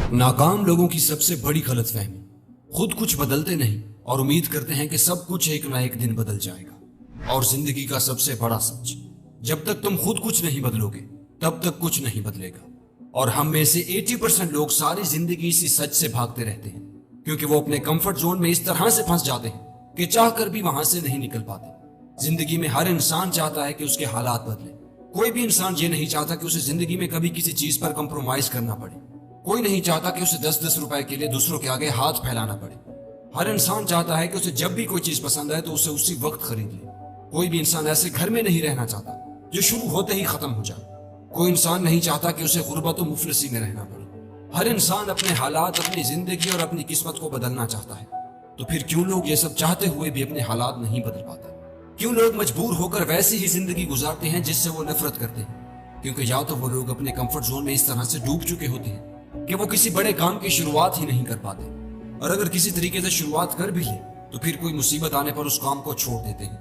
नाकाम लोगों की सबसे बड़ी गलतफहमी, खुद कुछ बदलते नहीं और उम्मीद करते हैं कि सब कुछ एक ना एक दिन बदल जाएगा। और जिंदगी का सबसे बड़ा सच, जब तक तुम खुद कुछ नहीं बदलोगे तब तक कुछ नहीं बदलेगा। और हम में से 80% लोग सारी जिंदगी इसी सच से भागते रहते हैं, क्योंकि वो अपने कंफर्ट जोन में इस तरह से फंस जाते हैं कि चाह कर भी वहां से नहीं निकल पाते। जिंदगी में हर इंसान चाहता है कि उसके हालात बदले। कोई भी इंसान ये नहीं चाहता कि उसे जिंदगी में कभी किसी चीज पर कंप्रोमाइज करना पड़े। कोई नहीं चाहता कि उसे 10-10 रुपए के लिए दूसरों के आगे हाथ फैलाना पड़े। हर इंसान चाहता है कि उसे जब भी कोई चीज पसंद आए तो उसे उसी वक्त खरीद ले। कोई भी इंसान ऐसे घर में नहीं रहना चाहता जो शुरू होते ही खत्म हो जाए। कोई इंसान नहीं चाहता कि उसे गुर्बत और मुफलिसी में रहना पड़े। हर इंसान अपने हालात, अपनी जिंदगी और अपनी किस्मत को बदलना चाहता है। तो फिर क्यों लोग ये सब चाहते हुए भी अपने हालात नहीं बदल पाते? क्यों लोग मजबूर होकर वैसी ही जिंदगी गुजारते हैं जिससे वो नफरत करते हैं? क्योंकि या तो वो लोग अपने कंफर्ट जोन में इस तरह से डूब चुके होते हैं कि वो किसी बड़े काम की शुरुआत ही नहीं कर पाते, और अगर किसी तरीके से शुरुआत कर भी ले तो फिर कोई मुसीबत आने पर उस काम को छोड़ देते हैं,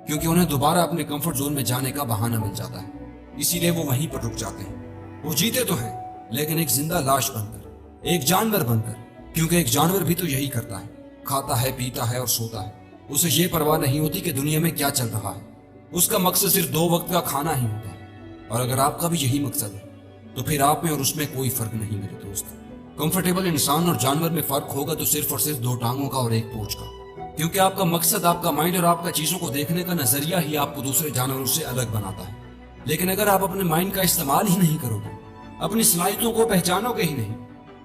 क्योंकि उन्हें दोबारा अपने कंफर्ट जोन में जाने का बहाना मिल जाता है। इसीलिए वो वहीं पर रुक जाते हैं। वो जीते तो हैं, लेकिन एक जिंदा लाश बनकर, एक जानवर बनकर। क्योंकि एक जानवर भी तो यही करता है, खाता है, पीता है और सोता है। उसे ये परवाह नहीं होती कि दुनिया में क्या चल रहा है। उसका मकसद सिर्फ 2 वक्त का खाना ही होता है। और अगर आपका भी यही मकसद है तो फिर आप में और उसमें कोई फर्क नहीं मेरे दोस्त। कंफर्टेबल इंसान और जानवर में फर्क होगा तो सिर्फ और सिर्फ 2 टांगों का और 1 पूंछ का। क्योंकि आपका मकसद, आपका माइंड और आपका चीजों को देखने का नजरिया ही आपको दूसरे जानवरों से अलग बनाता है। लेकिन अगर आप अपने माइंड का इस्तेमाल ही नहीं करोगे, अपनी सलाहियतों को पहचानोगे ही नहीं,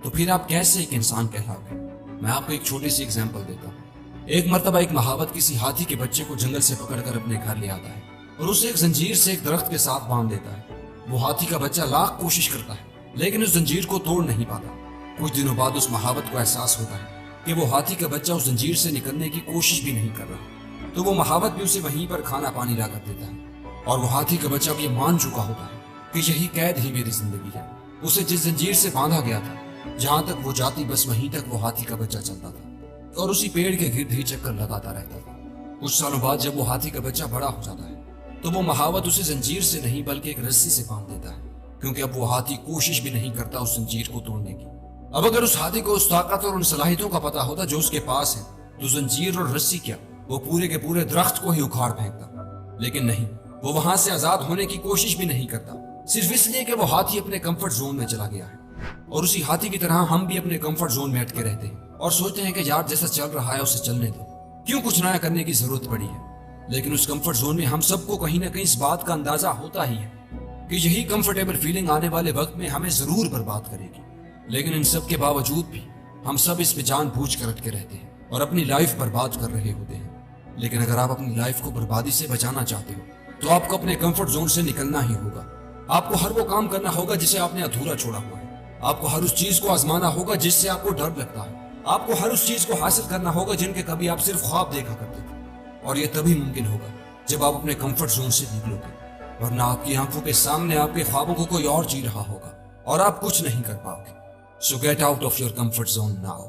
तो फिर आप कैसे एक इंसान कहलाओगे? मैं आपको एक छोटी सी एग्जाम्पल देता हूँ। एक मर्तबा एक महावत किसी हाथी के बच्चे को जंगल से पकड़कर अपने घर ले आता है और उसे एक जंजीर से एक दरख्त के साथ बांध देता है। वो हाथी का बच्चा लाख कोशिश करता है, लेकिन उस जंजीर को तोड़ नहीं पाता। कुछ दिनों बाद उस महावत को एहसास होता है कि वो हाथी का बच्चा उस जंजीर से निकलने की कोशिश भी नहीं कर रहा। तो वो महावत भी उसे वहीं पर खाना पानी ला कर देता है। और वो हाथी का बच्चा भी मान चुका होता है कि यही कैद ही मेरी जिंदगी है। उसे जिस जंजीर से बांधा गया था, जहां तक वो जाती बस वहीं तक वो हाथी का बच्चा चलता था और उसी पेड़ के गिर्द ही चक्कर लगाता रहता था। कुछ सालों बाद जब वो हाथी का बच्चा बड़ा हो जाता है तो वो महावत उसे जंजीर से नहीं बल्कि एक रस्सी से बांध देता है, क्योंकि अब वो हाथी कोशिश भी नहीं करता उस जंजीर को तोड़ने की। अब अगर उस हाथी को उस ताकत और उन सलाहियतों का पता होता जो उसके पास है, तो जंजीर और रस्सी क्या, वो पूरे के पूरे दरख्त को ही उखाड़ फेंकता। लेकिन नहीं, वो वहां से आजाद होने की कोशिश भी नहीं करता, सिर्फ इसलिए कि वो हाथी अपने कंफर्ट जोन में चला गया है। और उसी हाथी की तरह हम भी अपने कंफर्ट जोन में अटके रहते हैं और सोचते हैं कि यार जैसा चल रहा है उसे चलने दो, क्यों कुछ नया करने की जरूरत पड़ी है। लेकिन उस कंफर्ट जोन में हम सबको कहीं ना कहीं इस बात का अंदाजा होता ही है कि यही कंफर्टेबल फीलिंग आने वाले वक्त में हमें जरूर बर्बाद करेगी। लेकिन इन सब के बावजूद भी हम सब इस पे जानबूझ कर अटके रहते हैं और अपनी लाइफ बर्बाद कर रहे होते हैं। लेकिन अगर आप अपनी लाइफ को बर्बादी से बचाना चाहते हो तो आपको अपने कंफर्ट जोन से निकलना ही होगा। आपको हर वो काम करना होगा जिसे आपने अधूरा छोड़ा हुआ है। आपको हर उस चीज को आजमाना होगा जिससे आपको डर लगता है। आपको हर उस चीज को हासिल करना होगा जिनके कभी आप सिर्फ ख्वाब देखा करते थे। और यह तभी मुमकिन होगा जब आप अपने कंफर्ट जोन से निकलोगे, वरना आपकी आंखों के सामने आपके ख्वाबों को कोई और जी रहा होगा और आप कुछ नहीं कर पाओगे। सो get out of your comfort zone now.